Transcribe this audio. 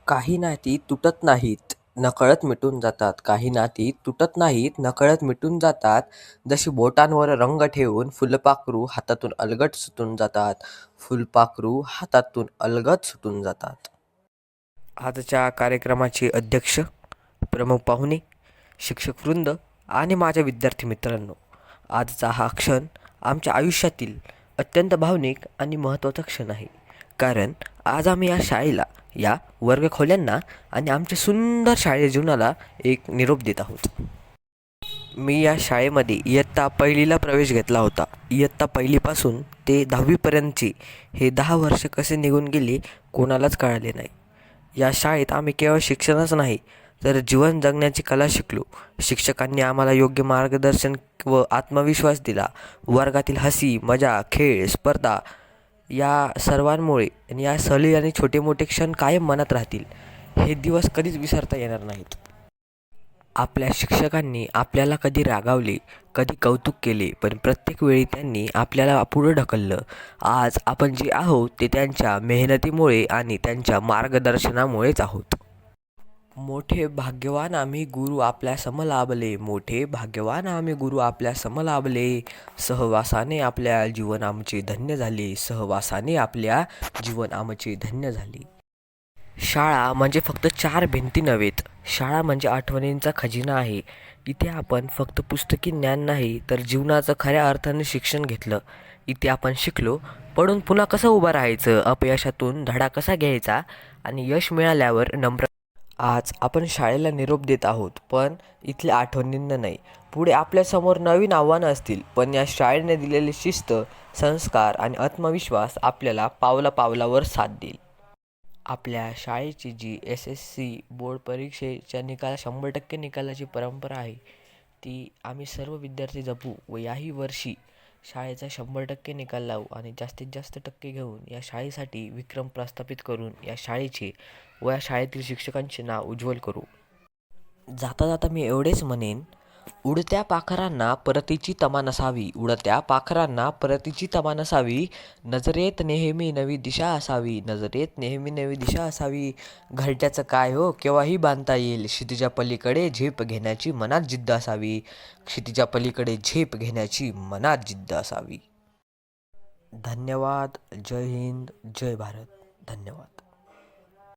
काही नाती तुटत नाहीत, नकळत मिटून जातात. काही नाती तुटत नाहीत, नकळत मिटून जातात. जशी बोटांवर रंग ठेवून फुलपाखरू हातातून अलगद सुटून जातात. फुलपाखरू हातातून अलगद सुटून जातात. आजच्या कार्यक्रमाचे अध्यक्ष, प्रमुख पाहुणे, शिक्षकवृंद आणि माझ्या विद्यार्थी मित्रांनो, आजचा हा क्षण आमच्या आयुष्यातील अत्यंत भावनिक आणि महत्त्वाचा क्षण आहे. कारण आज आम्ही या शाळेला, या वर्गखोल्यांना आणि आमच्या सुंदर शाळेच्या जीवनाला एक निरोप देत आहोत. मी या शाळेमध्ये इयत्ता पहिलीला प्रवेश घेतला होता. इयत्ता पहिलीपासून ते 10वीपर्यंतची हे 10 वर्ष कसे निघून गेले कोणालाच कळाले नाही. या शाळेत आम्ही केवळ शिक्षणच नाही तर जीवन जगण्याची कला शिकलो. शिक्षकांनी आम्हाला योग्य मार्गदर्शन व आत्मविश्वास दिला. वर्गातील हसी, मजा, खेळ, स्पर्धा या सर्वांमुळे आणि या सहली आणि छोटे मोठे क्षण कायम मनात राहतील. हे दिवस कधीच विसरता येणार नाहीत. आपल्या शिक्षकांनी आपल्याला कधी रागावले, कधी कौतुक केले, पण प्रत्येक वेळी त्यांनी आपल्याला पुढं ढकललं. आज आपण जे आहोत ते त्यांच्या मेहनतीमुळे आणि त्यांच्या मार्गदर्शनामुळेच आहोत. मोठे भाग्यवान आम्ही गुरु आपल्या समलाभले, मोठे भाग्यवान आम्ही गुरु आपल्या समलाभले. सहवासाने आपल्या जीवन आमचे धन्य झाले, सहवासाने आपल्या जीवन आमचे धन्य झाले. शाळा म्हणजे फक्त 4 भिंती नव्हेत. शाळा म्हणजे आठवणींचा खजिना आहे. इथे आपण फक्त पुस्तकी ज्ञान नाही तर जीवनाचं खऱ्या अर्थाने शिक्षण घेतलं. इथे आपण शिकलो पडून पुन्हा कसं उभं राहायचं, अपयशातून धडा कसा घ्यायचा आणि यश मिळाल्यावर नम्र. आज आपण शाळेला निरोप देत आहोत, पण इथल्या आठवणींना नाही. पुढे आपल्यासमोर नवीन आव्हानं असतील, पण या शाळेने दिलेली शिस्त, संस्कार आणि आत्मविश्वास आपल्याला पावला पावलावर साथ देईल. आपल्या शाळेची जी SSC बोर्ड परीक्षेच्या 100% निकालाची परंपरा आहे, ती आम्ही सर्व विद्यार्थी जपू व याही वर्षी शाळेचा 100% निकाल लावू आणि जास्तीत जास्त टक्के घेऊन या शाळेसाठी विक्रम प्रस्थापित करून या शाळेचे व या शाळेतील शिक्षकांचे नाव उज्ज्वल करू. जाता जाता मी एवढेच म्हणेन, उडत्या पाखरांना परतीची तमा नसावी, उडत्या पाखरांना परतीची तमा नसावी. नजरेत नेहमी नवी दिशा असावी, नजरेत नेहमी नवी दिशा असावी. घरट्याचं काय हो केव्हाही बांधता येईल, क्षितिजा पलीकडे झेप घेण्याची मनात जिद्द असावी, क्षितिजा पलीकडे झेप घेण्याची मनात जिद्द असावी. धन्यवाद. जय हिंद, जय भारत. धन्यवाद.